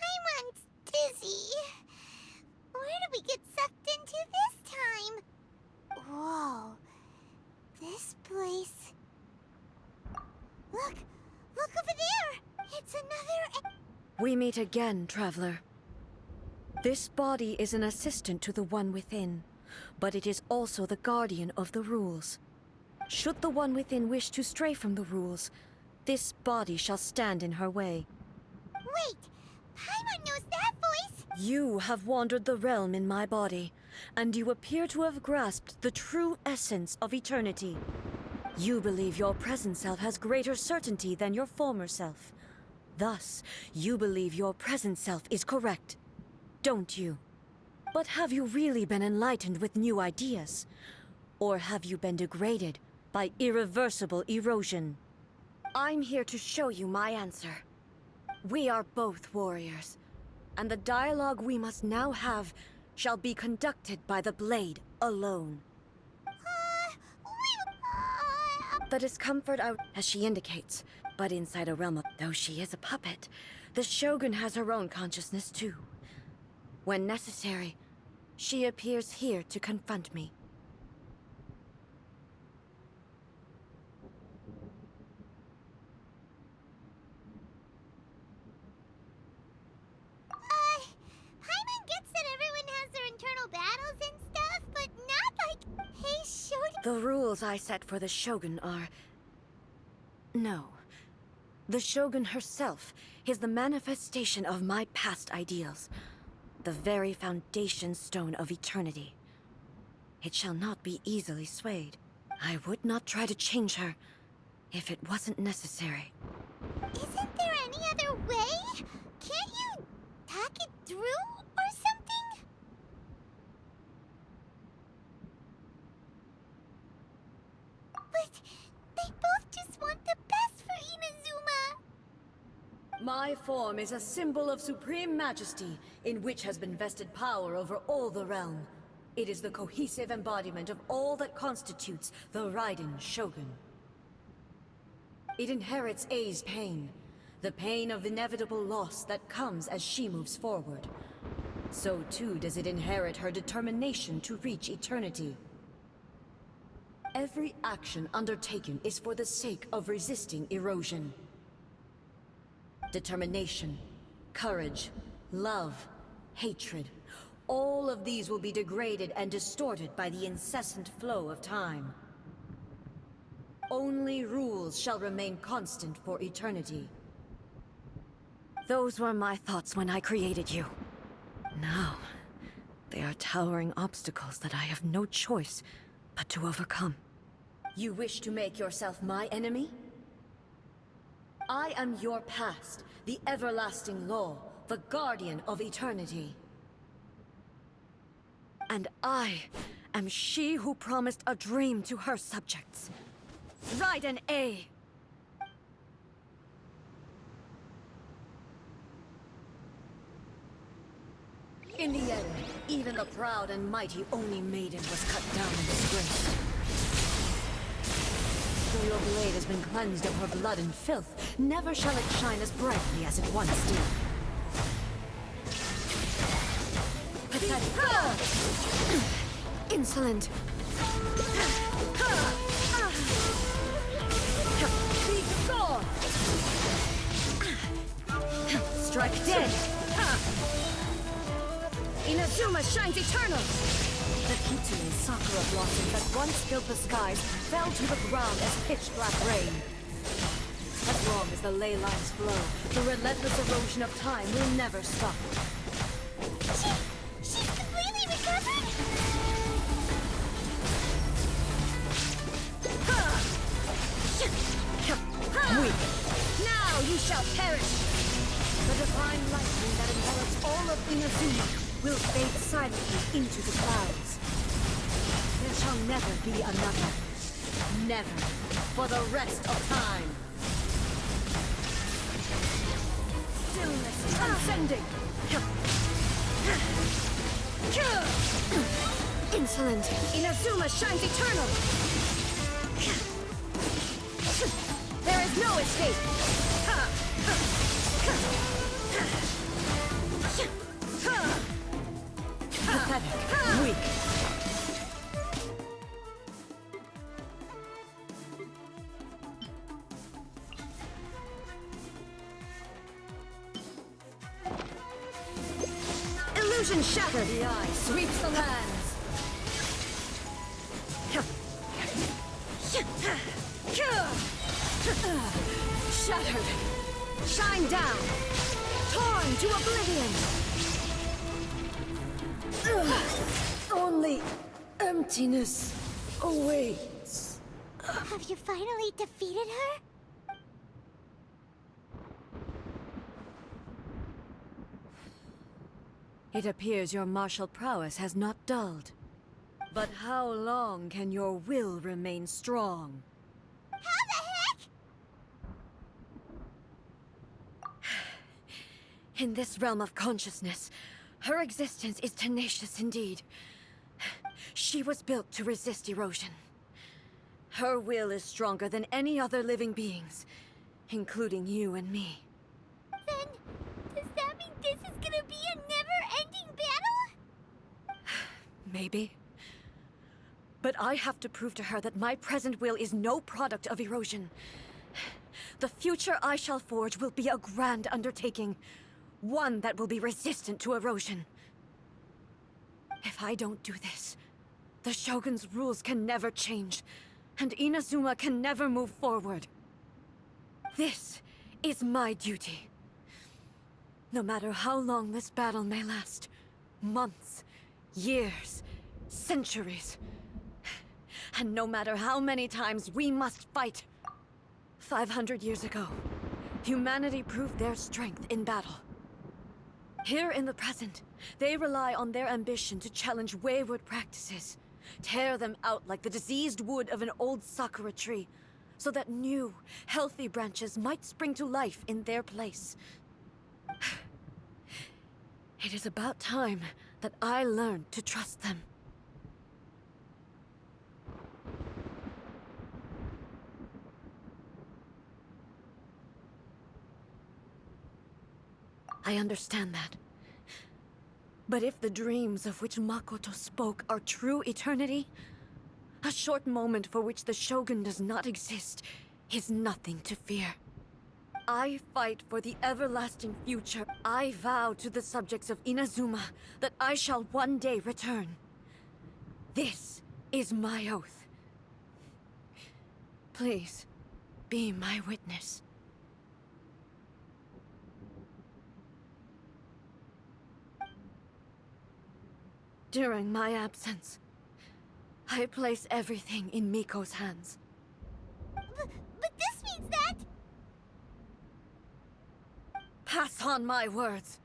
S2: Paimon's dizzy. Where did we get sucked into this time? Whoa. This place... Look! Look over there! It's another...
S1: We meet again, traveler. This body is an assistant to the one within, but it is also the guardian of the rules. Should the one within wish to stray from the rules, this body shall stand in her way.
S2: Wait! Paimon knows that voice!
S1: You have wandered the realm in my body, and you appear to have grasped the true essence of eternity. You believe your present self has greater certainty than your former self. Thus, you believe your present self is correct, don't you? But have you really been enlightened with new ideas? Or have you been degraded by irreversible erosion? I'm here to show you my answer. We are both warriors, and the dialogue we must now have shall be conducted by the blade alone. The discomfort out, as she indicates, but inside a realm of... Though she is a puppet, the Shogun has her own consciousness too. When necessary, she appears here to confront me.
S2: Paimon gets that everyone has their internal battles and stuff, but not like... Hey, Shogun...
S1: The rules I set for the Shogun are... No. The Shogun herself is the manifestation of my past ideals. The very foundation stone of eternity. It shall not be easily swayed. I would not try to change her if it wasn't necessary.
S2: Isn't there any other way? Can't you talk it through or something? But they both just want the best for Inazuma.
S1: My form is a symbol of supreme majesty, in which has been vested power over all the realm. It is the cohesive embodiment of all that constitutes the Raiden Shogun. It inherits Ei's pain, the pain of inevitable loss that comes as she moves forward. So too does it inherit her determination to reach eternity. Every action undertaken is for the sake of resisting erosion. Determination, courage, love, hatred, all of these will be degraded and distorted by the incessant flow of time. Only rules shall remain constant for eternity. Those were my thoughts when I created you. Now, they are towering obstacles that I have no choice but to overcome. You wish to make yourself my enemy? I am your past, the everlasting law, the guardian of eternity. And I am she who promised a dream to her subjects. Raiden A. In the end, even the proud and mighty Oni Maiden was cut down and disgraced. Though your blade has been cleansed of her blood and filth, never shall it shine as brightly as it once did. Pathetic. Insolent. Be gone! Strike dead! Inazuma shines eternal! The Kitsune sakura blossom that once filled the skies fell to the ground as pitch-black rain. As long as the ley lines flow, the relentless erosion of time will never stop.
S2: She's completely recovered?
S1: Weak. Now you shall perish! The divine lightning that envelops all of Inazuma will fade silently into the clouds. There shall never be another. Never. For the rest of time. Stillness transcending. Insolent. Inazuma shines eternal. There is no escape. Pathetic. Weak. Illusion shattered. The eye sweeps the lands. Shattered. Shine down. Torn to oblivion. Only emptiness awaits.
S2: Have you finally defeated her?
S1: It appears your martial prowess has not dulled. But how long can your will remain strong?
S2: How the heck?
S1: In this realm of consciousness, her existence is tenacious indeed. She was built to resist erosion. Her will is stronger than any other living being's, including you and me.
S2: Then, does that mean this is gonna be a never-ending battle?
S1: Maybe. But I have to prove to her that my present will is no product of erosion. The future I shall forge will be a grand undertaking. One that will be resistant to erosion. If I don't do this, the Shogun's rules can never change, and Inazuma can never move forward. This is my duty. No matter how long this battle may last, months, years, centuries, and no matter how many times we must fight. 500 years ago, humanity proved their strength in battle. Here in the present, they rely on their ambition to challenge wayward practices, tear them out like the diseased wood of an old sakura tree, so that new, healthy branches might spring to life in their place. It is about time that I learned to trust them. I understand that. But if the dreams of which Makoto spoke are true eternity, a short moment for which the Shogun does not exist is nothing to fear. I fight for the everlasting future. I vow to the subjects of Inazuma that I shall one day return. This is my oath. Please, be my witness. During my absence, I place everything in Miko's hands.
S2: But this means that...
S1: Pass on my words.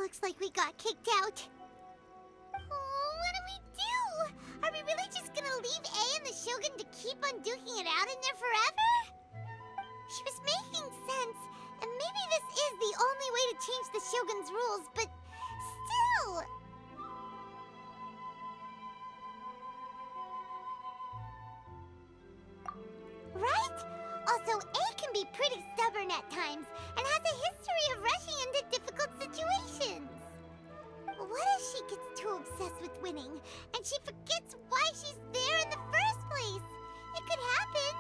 S2: Looks like we got kicked out. Oh, what do we do? Are we really just gonna leave A and the Shogun to keep on duking it out in there forever? She was making sense, and maybe this is the only way to change the Shogun's rules, but still... Right? Also, A can be pretty stubborn at times, and has a history of rushing into difficult situations. What if she gets too obsessed with winning, and she forgets why she's there in the first place? It could happen,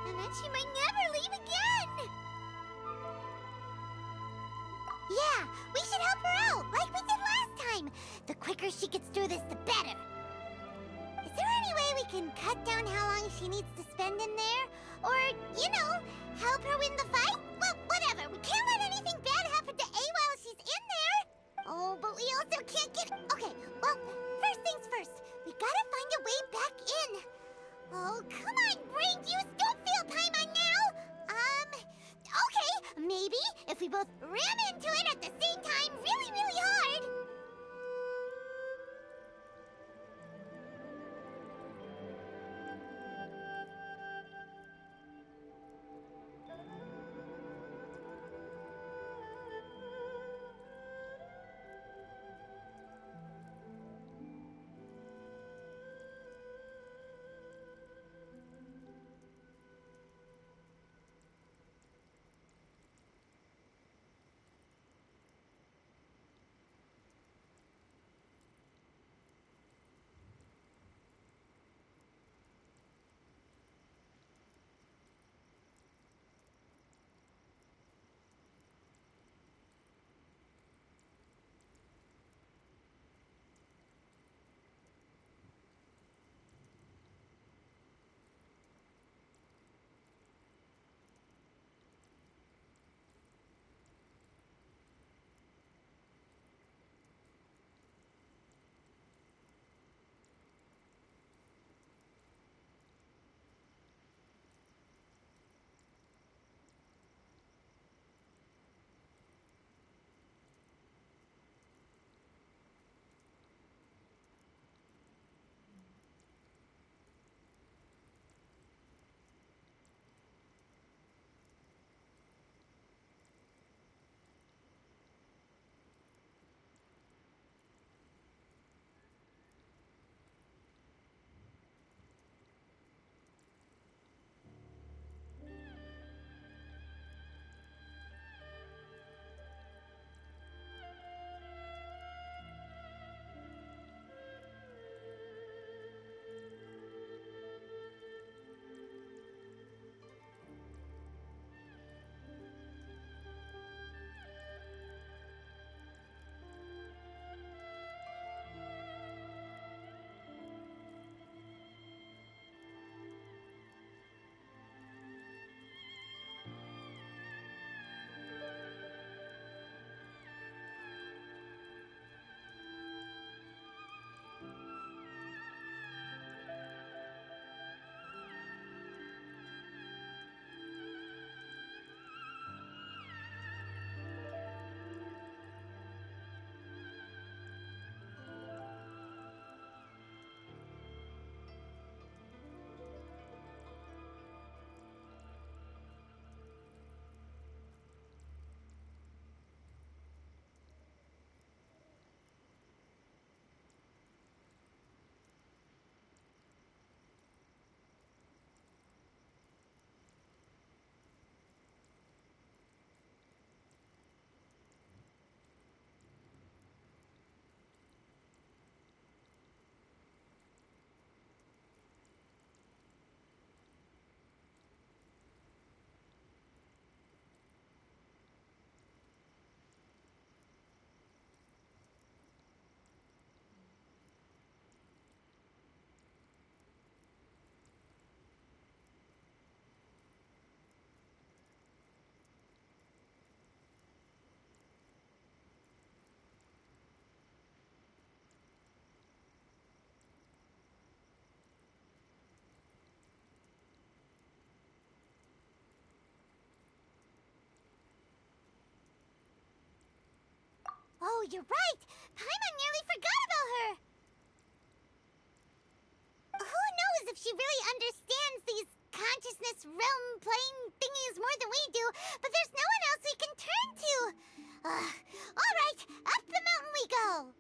S2: and then she might never leave again. Yeah, we should help her out, like we did last time. The quicker she gets through this, the better. Is there any way we can cut down how long she needs to spend in there? Or, you know, help her win the fight? Well, whatever. We can't let anything bad happen to A while she's in there. Oh, but we also can't get... Okay, well, first things first. We gotta find a way back in. Oh, come on, brain juice. Don't feel Paimon now. Okay, maybe if we both ram into it at the same time really, really hard. you're right! Paimon nearly forgot about her! Who knows if she really understands these consciousness realm plane thingies more than we do, but there's no one else we can turn to! Alright, up the mountain we go!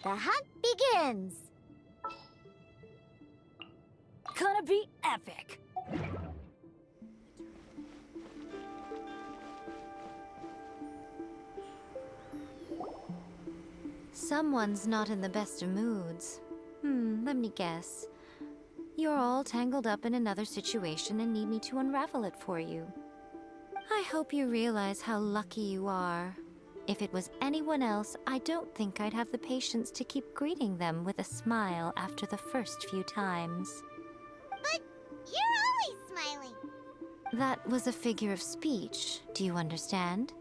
S2: The hunt begins!
S1: Gonna be epic!
S8: Someone's not in the best of moods. Let me guess. You're all tangled up in another situation and need me to unravel it for you. I hope you realize how lucky you are. If it was anyone else, I don't think I'd have the patience to keep greeting them with a smile after the first few times.
S2: But you're always smiling!
S8: That was a figure of speech, do you understand?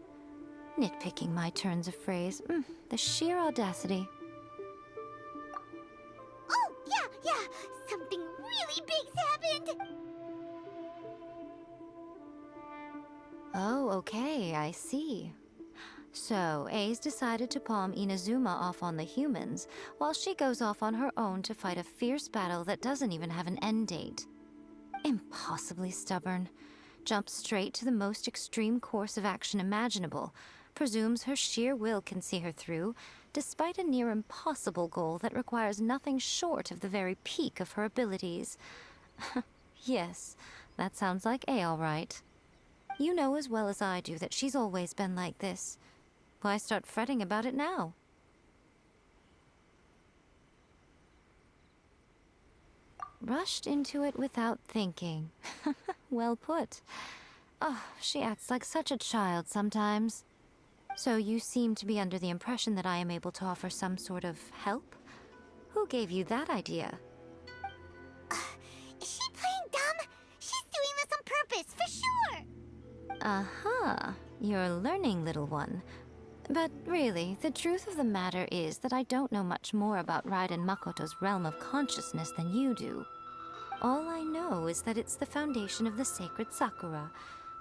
S8: Nitpicking my turns of phrase. The sheer audacity.
S2: Oh, yeah! Something really big's happened!
S8: Oh, okay, I see. So, A's decided to palm Inazuma off on the humans, while she goes off on her own to fight a fierce battle that doesn't even have an end date. Impossibly stubborn. Jumps straight to the most extreme course of action imaginable. Presumes her sheer will can see her through, despite a near impossible goal that requires nothing short of the very peak of her abilities. Yes, that sounds like A all right. You know as well as I do that she's always been like this. Why start fretting about it now? Rushed into it without thinking. Well put. Oh, she acts like such a child sometimes. So you seem to be under the impression that I am able to offer some sort of help? Who gave you that idea?
S2: Is she playing dumb? She's doing this on purpose, for sure!
S8: Uh-huh. You're learning, little one. But really, the truth of the matter is that I don't know much more about Raiden Makoto's realm of consciousness than you do. All I know is that it's the foundation of the sacred Sakura,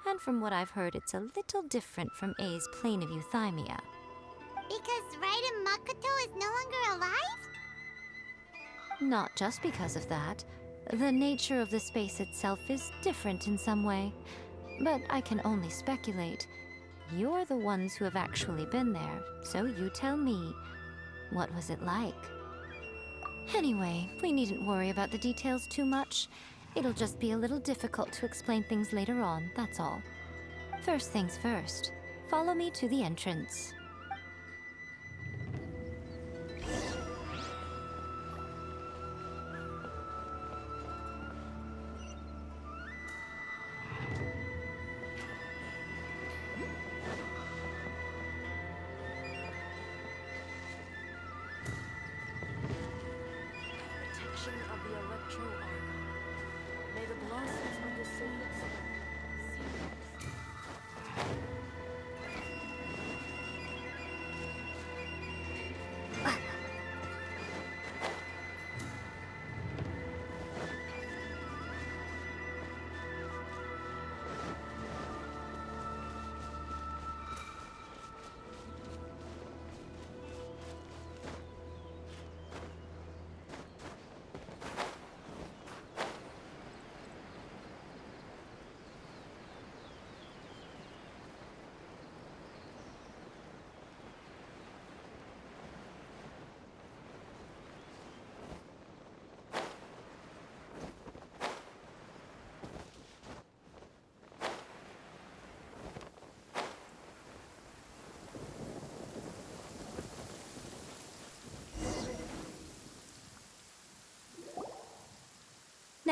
S8: and from what I've heard, it's a little different from A's plane of euthymia.
S2: Because Raiden Makoto is no longer alive?
S8: Not just because of that. The nature of the space itself is different in some way. But I can only speculate. You're the ones who have actually been there, so you tell me. What was it like? Anyway, we needn't worry about the details too much. It'll just be a little difficult to explain things later on, that's all. First things first. Follow me to the entrance.
S1: Of the Electro Argon. May the blossoms of the saints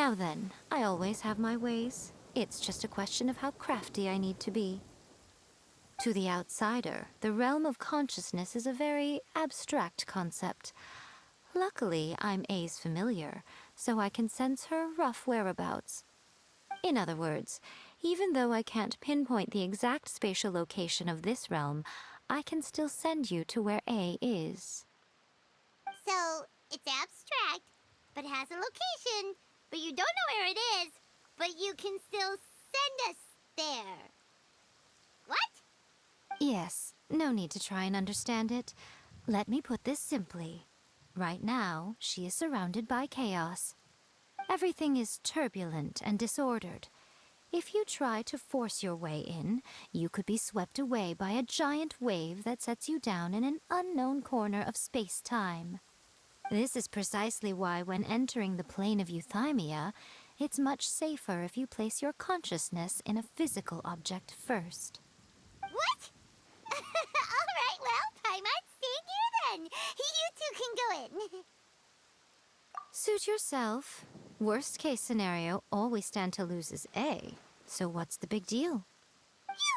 S8: Now then, I always have my ways. It's just a question of how crafty I need to be. To the outsider, the realm of consciousness is a very abstract concept. Luckily, I'm A's familiar, so I can sense her rough whereabouts. In other words, even though I can't pinpoint the exact spatial location of this realm, I can still send you to where A is.
S2: So, it's abstract, but has a location, but you don't know where it is, but you can still send us there. What?
S8: Yes, no need to try and understand it. Let me put this simply. Right now, she is surrounded by chaos. Everything is turbulent and disordered. If you try to force your way in, you could be swept away by a giant wave that sets you down in an unknown corner of space-time. This is precisely why when entering the plane of euthymia, it's much safer if you place your consciousness in a physical object first.
S2: What? Alright, well, Paimon, stay here then. You two can go in.
S8: Suit yourself. Worst case scenario, all we stand to lose is A. So what's the big deal?
S2: You...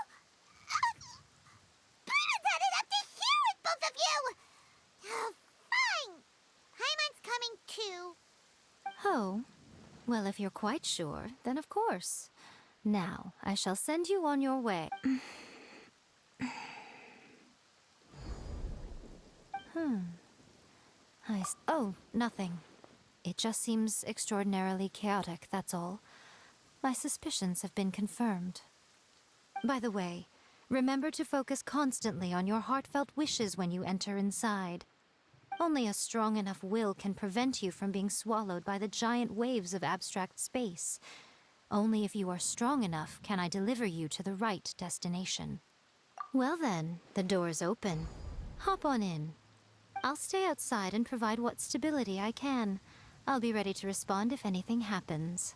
S2: Paimon's had it up to here with both of you! Oh, fine! Paimon's coming too.
S8: Oh, well, if you're quite sure, then of course. Now, I shall send you on your way. Oh, nothing. It just seems extraordinarily chaotic, that's all. My suspicions have been confirmed. By the way, remember to focus constantly on your heartfelt wishes when you enter inside. Only a strong enough will can prevent you from being swallowed by the giant waves of abstract space. Only if you are strong enough can I deliver you to the right destination. Well then, the door's open. Hop on in. I'll stay outside and provide what stability I can. I'll be ready to respond if anything happens.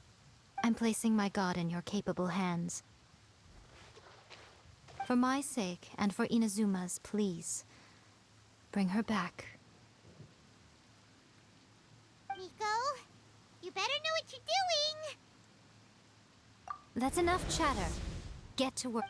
S8: I'm placing my god in your capable hands. For my sake, and for Inazuma's, please. Bring her back.
S2: Miko, you better know what you're doing.
S8: That's enough chatter. Get to work.